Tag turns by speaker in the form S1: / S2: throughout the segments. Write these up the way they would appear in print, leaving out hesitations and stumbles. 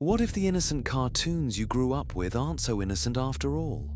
S1: What if the innocent cartoons you grew up with aren't so innocent after all?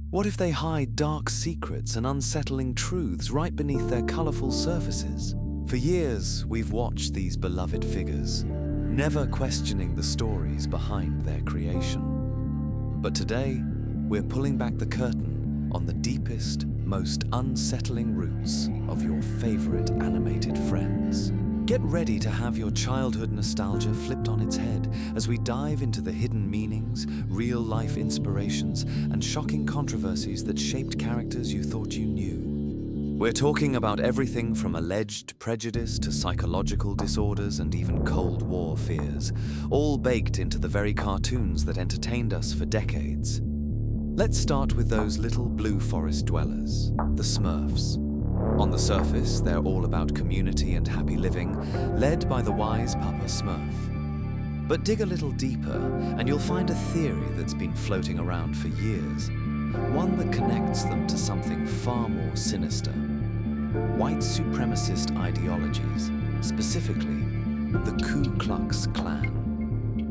S1: What if they hide dark secrets and unsettling truths right beneath their colorful surfaces? For years, we've watched these beloved figures, never questioning the stories behind their creation. But today, we're pulling back the curtain on the deepest, most unsettling roots of your favorite animated friends. Get ready to have your childhood nostalgia flipped on its head as we dive into the hidden meanings, real-life inspirations, and shocking controversies that shaped characters you thought you knew. We're talking about everything from alleged prejudice to psychological disorders and even Cold War fears, all baked into the very cartoons that entertained us for decades. Let's start with those little blue forest dwellers, the Smurfs. On the surface, they're all about community and happy living, led by the wise Papa Smurf. But dig a little deeper, and you'll find a theory that's been floating around for years, one that connects them to something far more sinister. White supremacist ideologies, specifically the Ku Klux Klan.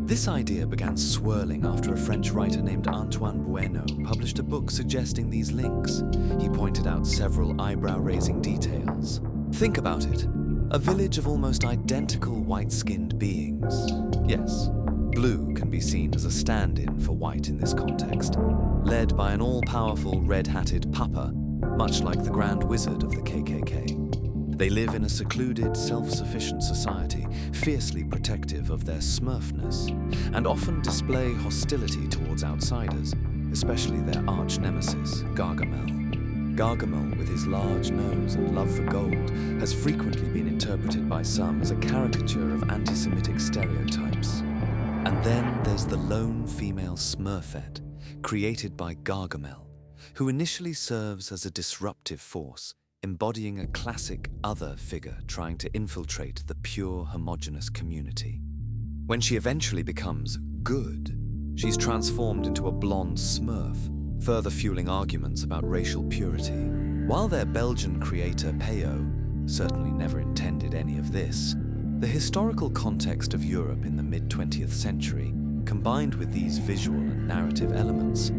S1: This idea began swirling after a French writer named Antoine Bueno published a book suggesting these links. He pointed out several eyebrow-raising details. Think about it. A village of almost identical white-skinned beings. Yes, blue can be seen as a stand-in for white in this context, led by an all-powerful red-hatted papa, much like the Grand Wizard of the KKK. They live in a secluded, self-sufficient society, fiercely protective of their Smurfness, and often display hostility towards outsiders, especially their arch-nemesis, Gargamel. Gargamel, with his large nose and love for gold, has frequently been interpreted by some as a caricature of anti-Semitic stereotypes. And then there's the lone female Smurfette, created by Gargamel, who initially serves as a disruptive force, embodying a classic other figure trying to infiltrate the pure, homogeneous community. When she eventually becomes good, she's transformed into a blonde Smurf, further fueling arguments about racial purity. While their Belgian creator Peyo certainly never intended any of this, the historical context of Europe in the mid-20th century, combined with these visual and narrative elements,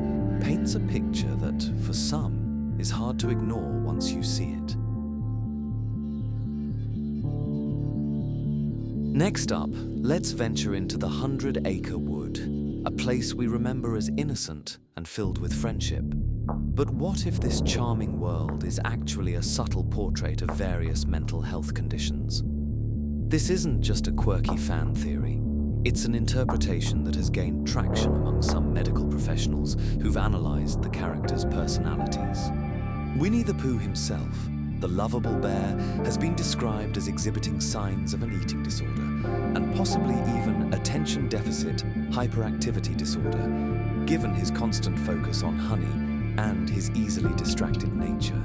S1: paints a picture that, for some, is hard to ignore once you see it. Next up, let's venture into the 100-acre wood, a place we remember as innocent and filled with friendship. But what if this charming world is actually a subtle portrait of various mental health conditions? This isn't just a quirky fan theory. It's an interpretation that has gained traction among some medical professionals who've analyzed the characters' personalities. Winnie the Pooh himself, the lovable bear, has been described as exhibiting signs of an eating disorder, and possibly even attention deficit hyperactivity disorder, given his constant focus on honey and his easily distracted nature.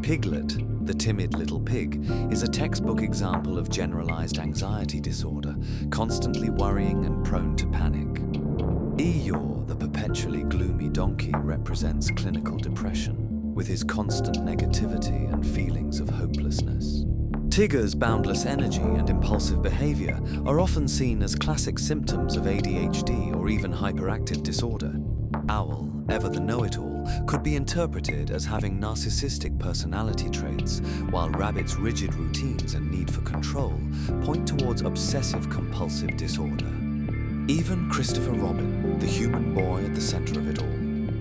S1: Piglet, the timid little pig, is a textbook example of generalized anxiety disorder, constantly worrying and prone to panic. Eeyore, the perpetually gloomy donkey, represents clinical depression, with his constant negativity and feelings of hopelessness. Tigger's boundless energy and impulsive behavior are often seen as classic symptoms of ADHD or even hyperactive disorder. Owl, ever the know-it-all, could be interpreted as having narcissistic personality traits, while Rabbit's rigid routines and need for control point towards obsessive-compulsive disorder. Even Christopher Robin, the human boy at the center of it all,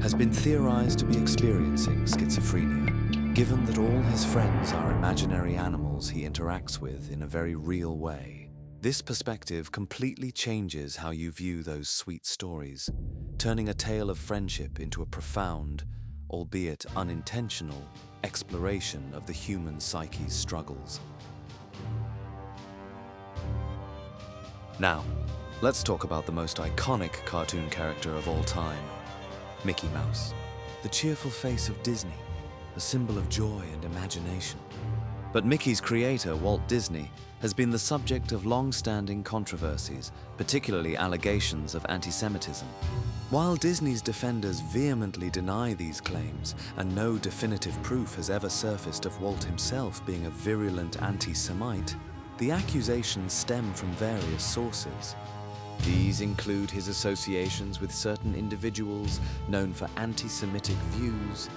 S1: has been theorized to be experiencing schizophrenia, given that all his friends are imaginary animals he interacts with in a very real way. This perspective completely changes how you view those sweet stories, turning a tale of friendship into a profound, albeit unintentional, exploration of the human psyche's struggles. Now, let's talk about the most iconic cartoon character of all time, Mickey Mouse, the cheerful face of Disney, a symbol of joy and imagination. But Mickey's creator, Walt Disney, has been the subject of long-standing controversies, particularly allegations of anti-Semitism. While Disney's defenders vehemently deny these claims, and no definitive proof has ever surfaced of Walt himself being a virulent anti-Semite, the accusations stem from various sources. These include his associations with certain individuals known for anti-Semitic views,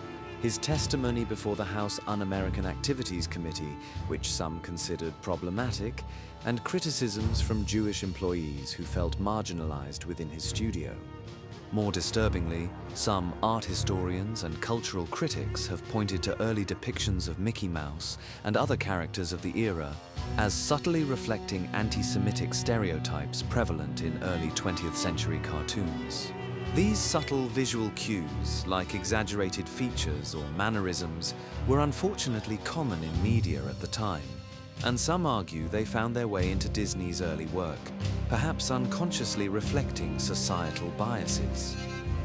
S1: his testimony before the House Un-American Activities Committee, which some considered problematic, and criticisms from Jewish employees who felt marginalized within his studio. More disturbingly, some art historians and cultural critics have pointed to early depictions of Mickey Mouse and other characters of the era as subtly reflecting anti-Semitic stereotypes prevalent in early 20th century cartoons. These subtle visual cues, like exaggerated features or mannerisms, were unfortunately common in media at the time, and some argue they found their way into Disney's early work, perhaps unconsciously reflecting societal biases.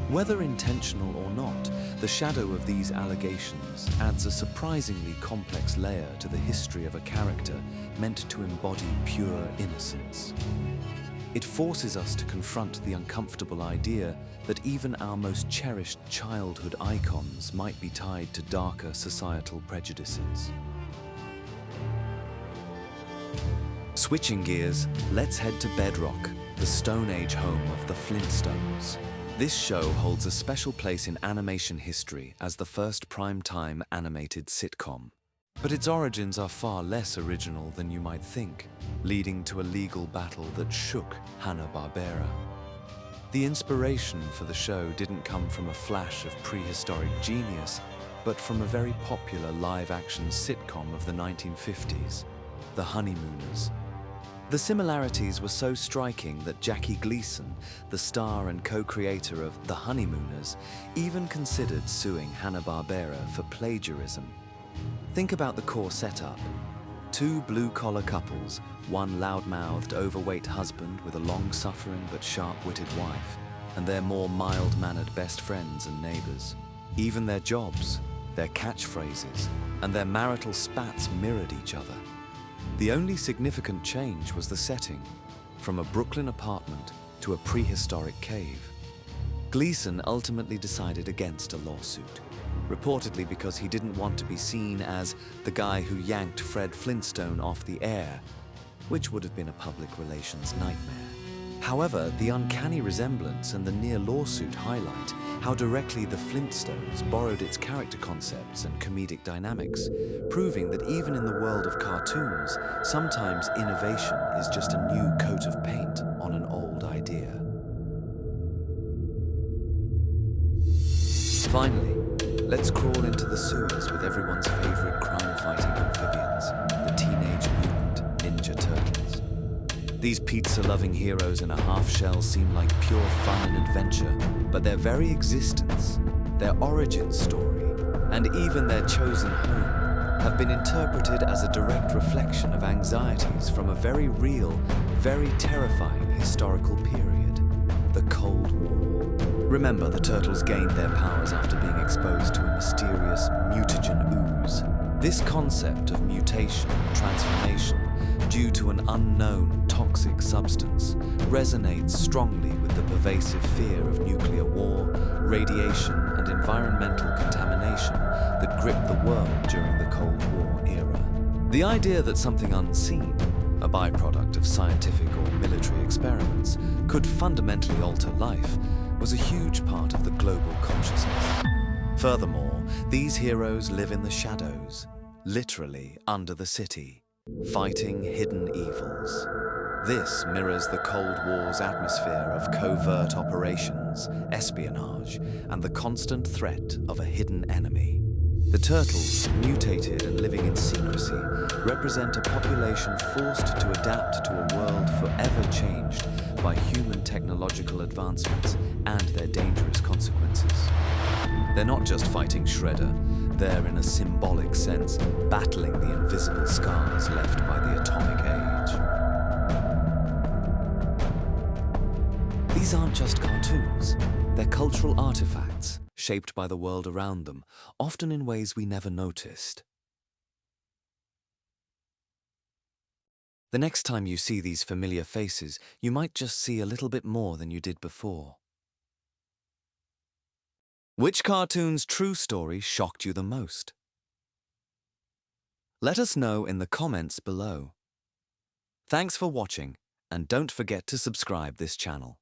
S1: Whether intentional or not, the shadow of these allegations adds a surprisingly complex layer to the history of a character meant to embody pure innocence. It forces us to confront the uncomfortable idea that even our most cherished childhood icons might be tied to darker societal prejudices. Switching gears, let's head to Bedrock, the Stone Age home of the Flintstones. This show holds a special place in animation history as the first prime-time animated sitcom. But its origins are far less original than you might think, leading to a legal battle that shook Hanna-Barbera. The inspiration for the show didn't come from a flash of prehistoric genius, but from a very popular live-action sitcom of the 1950s, The Honeymooners. The similarities were so striking that Jackie Gleason, the star and co-creator of The Honeymooners, even considered suing Hanna-Barbera for plagiarism. Think about the core setup. Two blue-collar couples, one loud-mouthed, overweight husband with a long-suffering but sharp-witted wife, and their more mild-mannered best friends and neighbors. Even their jobs, their catchphrases, and their marital spats mirrored each other. The only significant change was the setting, from a Brooklyn apartment to a prehistoric cave. Gleason ultimately decided against a lawsuit, reportedly because he didn't want to be seen as the guy who yanked Fred Flintstone off the air, which would have been a public relations nightmare. However, the uncanny resemblance and the near lawsuit highlight how directly the Flintstones borrowed its character concepts and comedic dynamics, proving that even in the world of cartoons, sometimes innovation is just a new coat of paint on an old idea. Finally, let's crawl into the sewers with everyone's favorite crime-fighting amphibians, the Teenage Mutant Ninja Turtles. These pizza-loving heroes in a half-shell seem like pure fun and adventure, but their very existence, their origin story, and even their chosen home have been interpreted as a direct reflection of anxieties from a very real, very terrifying historical period, the Cold War. Remember, the turtles gained their powers after being exposed to a mysterious mutagen ooze. This concept of mutation and transformation due to an unknown toxic substance resonates strongly with the pervasive fear of nuclear war, radiation, and environmental contamination that gripped the world during the Cold War era. The idea that something unseen, a byproduct of scientific or military experiments, could fundamentally alter life was a huge part of the global consciousness. Furthermore, these heroes live in the shadows, literally under the city, fighting hidden evils. This mirrors the Cold War's atmosphere of covert operations, espionage, and the constant threat of a hidden enemy. The turtles, mutated and living in secrecy, represent a population forced to adapt to a world forever changed by human technological advancements and their dangerous consequences. They're not just fighting Shredder, they're, in a symbolic sense, battling the invisible scars left by the atomic age. These aren't just cartoons, they're cultural artifacts, shaped by the world around them, often in ways we never noticed. The next time you see these familiar faces, you might just see a little bit more than you did before. Which cartoon's true story shocked you the most? Let us know in the comments below. Thanks for watching, And don't forget to subscribe this channel.